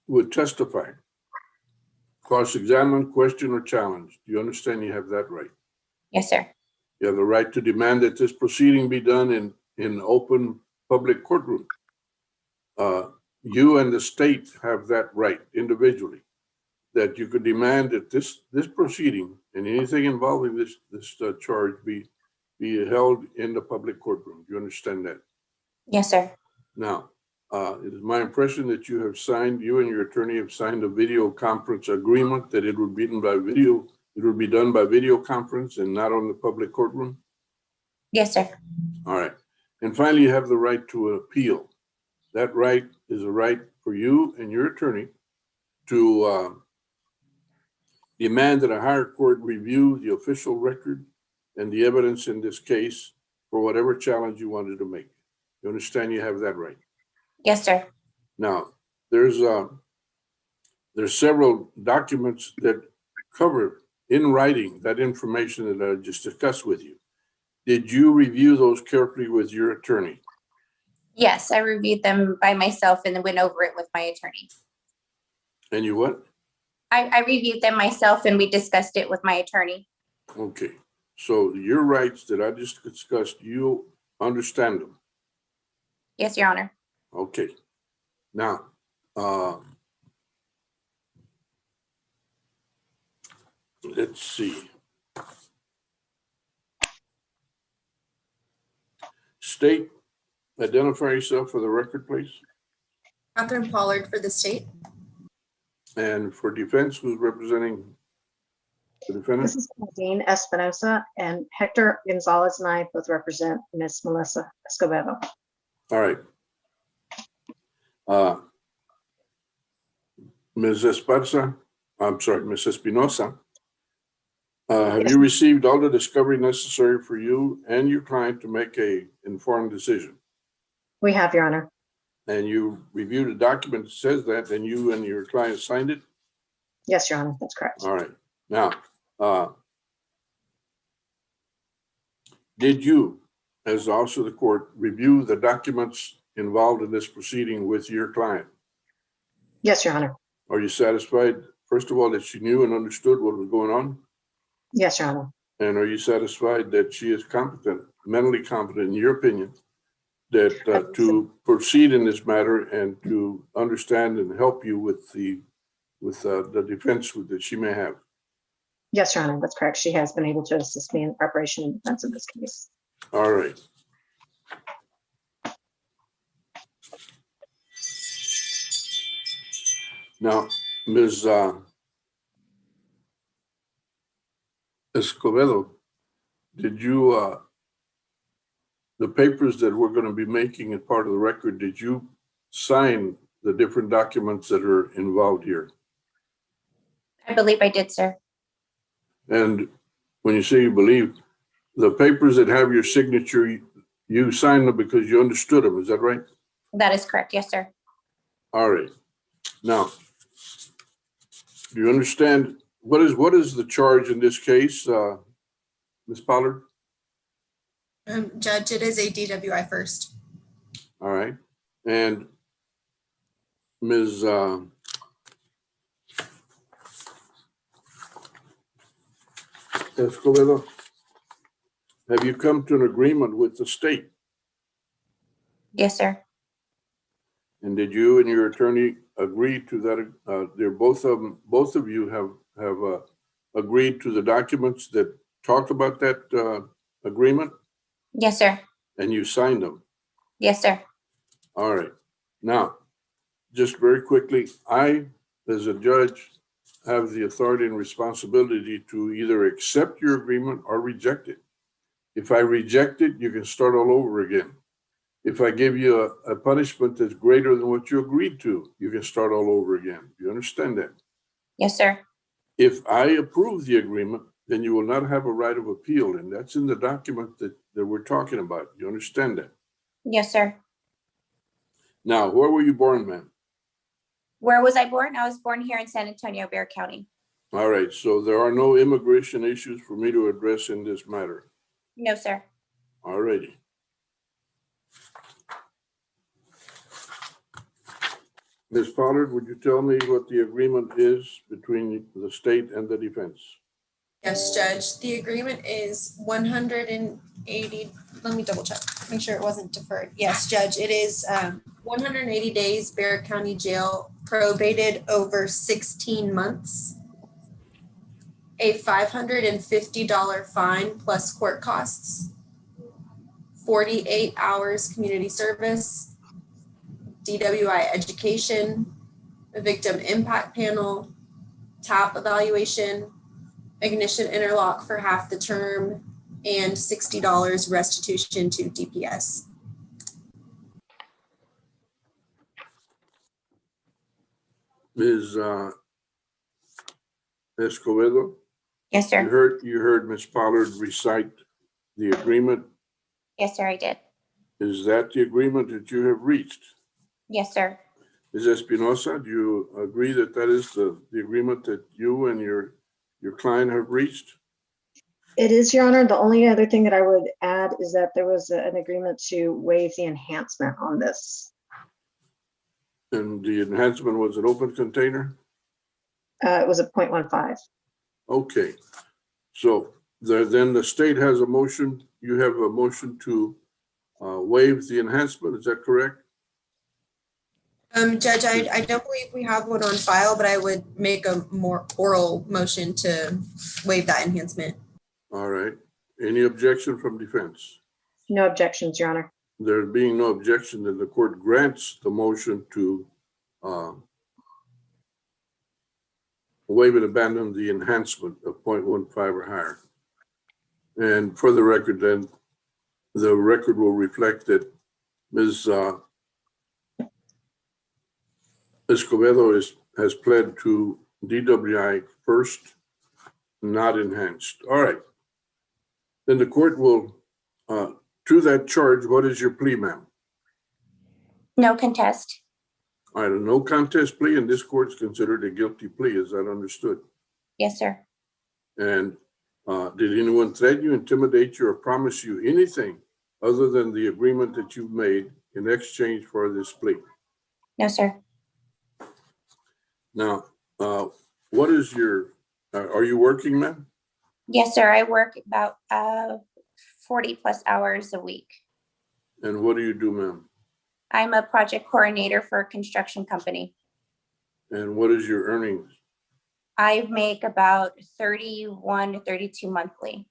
would testify, cross-examine, question, or challenge. Do you understand you have that right? Yes, sir. You have the right to demand that this proceeding be done in open public courtroom. You and the state have that right individually, that you could demand that this proceeding and anything involving this charge be held in the public courtroom. Do you understand that? Yes, sir. Now, it is my impression that you and your attorney have signed a video conference agreement that it would be done by video. It would be done by video conference and not on the public courtroom. Yes, sir. All right. And finally, you have the right to appeal. That right is a right for you and your attorney to demand that a higher court review the official record and the evidence in this case for whatever challenge you wanted to make. You understand you have that right? Yes, sir. Now, there's several documents that cover in writing that information that I just discussed with you. Did you review those carefully with your attorney? Yes, I reviewed them by myself and then went over it with my attorney. And you what? I reviewed them myself and we discussed it with my attorney. Okay. So your rights that I just discussed, you understand them? Yes, Your Honor. Okay. Now, let's see. State, identify yourself for the record, please. Catherine Pollard for the state. And for defense, who's representing the defendant? This is Nadine Espinosa, and Hector Gonzalez and I both represent Miss Melissa Escobedo. All right. Ms. Espinosa, have Yes. you received all the discovery necessary for you and your client to make a informed decision? We have, Your Honor. And you reviewed a document that says that, and you and your client signed it? Yes, Your Honor, that's correct. All right. Now, did you, as the officer of the court, review the documents involved in this proceeding with your client? Yes, Your Honor. Are you satisfied, first of all, that she knew and understood what was going on? Yes, Your Honor. And are you satisfied that she is competent, mentally competent, in your opinion, that to proceed in this matter and to understand and help you with the defense that she may have? Yes, Your Honor, that's correct. She has been able to assist me in preparation and defense of this case. All right. Now, Ms. Escobedo, did you, the papers that we're going to be making as part of the record, did you sign the different documents that are involved here? I believe I did, sir. And when you say you believe, the papers that have your signature, you signed them because you understood them, is that right? That is correct. Yes, sir. All right. Now, do you understand what is the charge in this case, Ms. Pollard? Judge, it is a DWI first. All right. And Ms. Escobedo, have you come to an agreement with the state? Yes, sir. And did you and your attorney agree to that? Both of you have agreed to the documents that talk about that agreement, Yes, sir. and you signed them. Yes, sir. All right. Now, just very quickly, I, as a judge, have the authority and responsibility to either accept your agreement or reject it. If I reject it, you can start all over again. If I give you a punishment that's greater than what you agreed to, you can start all over again. You understand that? Yes, sir. If I approve the agreement, then you will not have a right of appeal, and that's in the document that we're talking about. You understand that? Yes, sir. Now, where were you born, ma'am? Where was I born? I was born here in San Antonio, Bexar County. All right, so there are no immigration issues for me to address in this matter. No, sir. All righty. Ms. Pollard, would you tell me what the agreement is between the state and the defense? Yes, Judge. The agreement is 180, let me double check, make sure it wasn't deferred. Yes, Judge, it is 180 days Bear County Jail, probated over 16 months. A $550 fine plus court costs. 48 hours community service. DWI education. A victim impact panel. TAP evaluation. Ignition interlock for half the term, and $60 restitution to DPS. Ms. Escobedo, Yes, sir. you heard Ms. Pollard recite the agreement. Yes, sir, I did. Is that the agreement that you have reached? Yes, sir. Ms. Espinosa, do you agree that that is the agreement that you and your client have reached? It is, Your Honor. The only other thing that I would add is that there was an agreement to waive the enhancement on this. And the enhancement was an open container? It was a 0.15. Okay. So then the state has a motion, you have a motion to waive the enhancement, is that correct? Judge, I don't believe we have one on file, but I would make a more oral motion to waive that enhancement. All right. Any objection from defense? No objections, Your Honor. There being no objection, then the court grants the motion to waive and abandon the enhancement of 0.15 or higher. And for the record, then, the record will reflect that Ms. Escobedo has pled to DWI first, not enhanced. All right. Then the court will, to that charge, what is your plea, ma'am? No contest. All right, a no contest plea, and this court's considered a guilty plea. Is that understood? Yes, sir. And did anyone threaten you, intimidate you, or promise you anything other than the agreement that you've made in exchange for this plea? No, sir. Now, what is your, are you working, ma'am? Yes, sir. I work about 40 plus hours a week. And what do you do, ma'am? I'm a project coordinator for a construction company. And what is your earnings? I make about 31 to 32 monthly.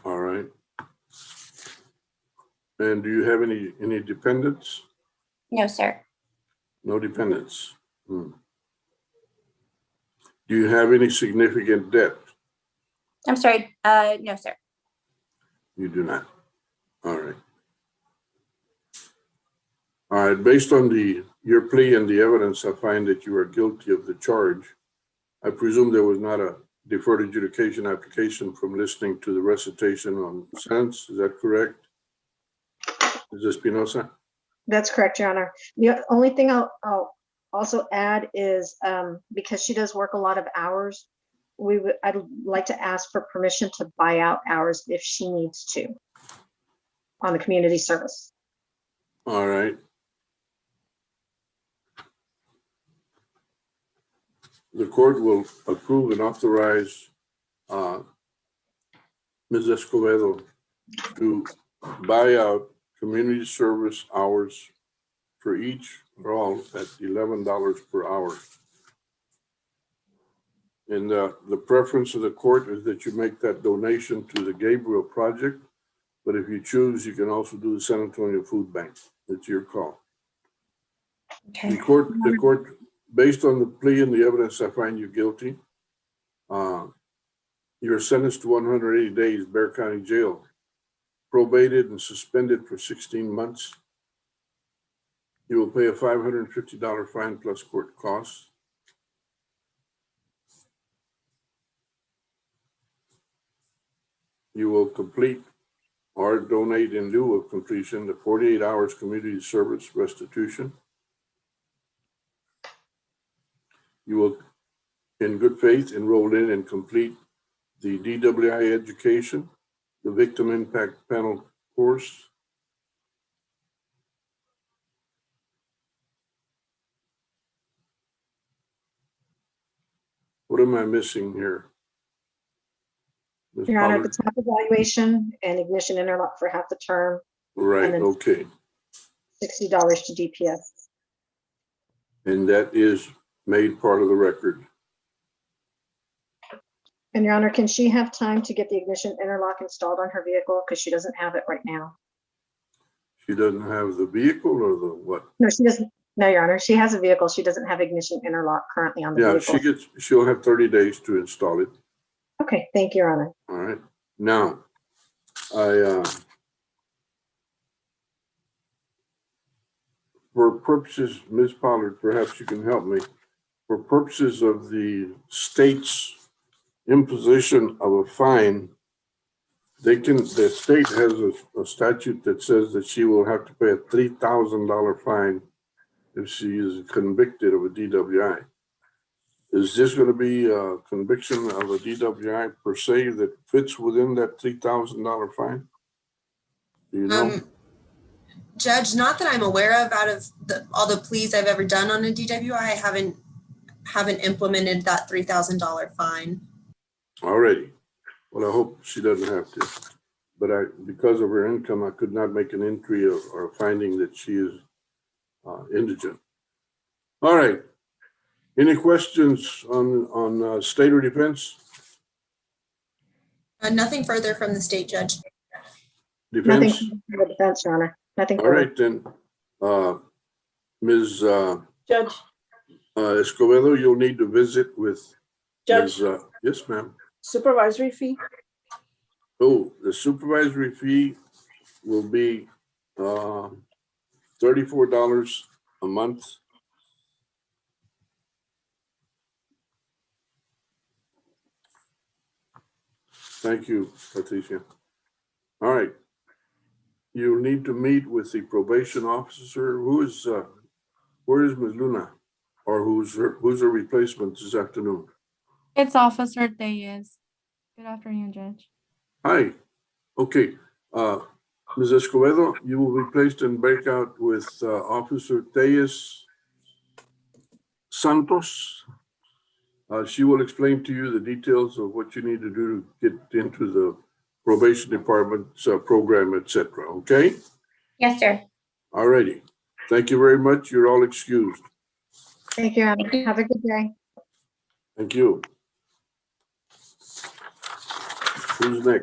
All right. And do you have any dependents? No, sir. No dependents. Do you have any significant debt? I'm sorry. No, sir. You do not. All right. All right. Based on your plea and the evidence, I find that you are guilty of the charge. I presume there was not a deferred adjudication application from listening to the recitation on sentence. Is that correct? Ms. Espinosa? That's correct, Your Honor. The only thing I'll also add is because she does work a lot of hours, I'd like to ask for permission to buy out hours if she needs to on the community service. All right. The court will approve and authorize Ms. Escobedo to buy out community service hours for each or all at $11 per hour. And the preference of the court is that you make that donation to the Gabriel Project. But if you choose, you can also do the San Antonio Food Bank. It's your call. Okay. The court, based on the plea and the evidence, I find you guilty. You're sentenced to 180 days Bear County Jail, probated and suspended for 16 months. You will pay a $550 fine plus court costs. You will complete or donate in lieu of completion the 48 hours community service restitution. You will, in good faith, enroll in and complete the DWI education, the victim impact panel course, What am I missing here? Ms. Your Honor, Pollard? the top evaluation and ignition interlock for half the term, Right, then- okay. $60 to DPS. And that is made part of the record. And Your Honor, can she have time to get the ignition interlock installed on her vehicle? Because she doesn't have it right now. She doesn't have the vehicle or the what? No, she doesn't. No, Your Honor, she has a vehicle. She doesn't have ignition interlock currently on the Yeah, vehicle. she'll have 30 days to install it. Okay, thank you, Your Honor. All right. Now, for purposes, Ms. Pollard, perhaps you can help me. For purposes of the state's imposition of a fine, the state has a statute that says that she will have to pay a $3,000 fine if she is convicted of a DWI. Is this going to be a conviction of a DWI per se that fits within that $3,000 fine? Do you know? Judge, not that I'm aware of, out of all the pleas I've ever done on a DWI, I haven't implemented that $3,000 fine. Already. Well, I hope she doesn't have to. But because of her income, I could not make an entry or a finding that she is indigent. All right. Any questions on state or defense? Nothing further from the state judge. Nothing Defense? for the defense, Your Honor. Nothing. All right, then. Ms. Judge, Escobedo, you'll need to visit with Judge, Ms. Yes, ma'am. supervisory fee? Oh, the supervisory fee will be $34 a month. Thank you, Patricia. All right. You'll need to meet with the probation officer. Where is Ms. Luna? Or who's her replacement this afternoon? It's Officer Reyes. Good afternoon, Judge. Hi. Okay. Ms. Escobedo, you will be placed in breakout with Officer Reyes Santos. She will explain to you the details of what you need to do to get into the probation department's program, etc. Okay? Yes, sir. All righty. Thank you very much. You're all excused. Thank you, Your Honor. Have a good day. Thank you. Who's next?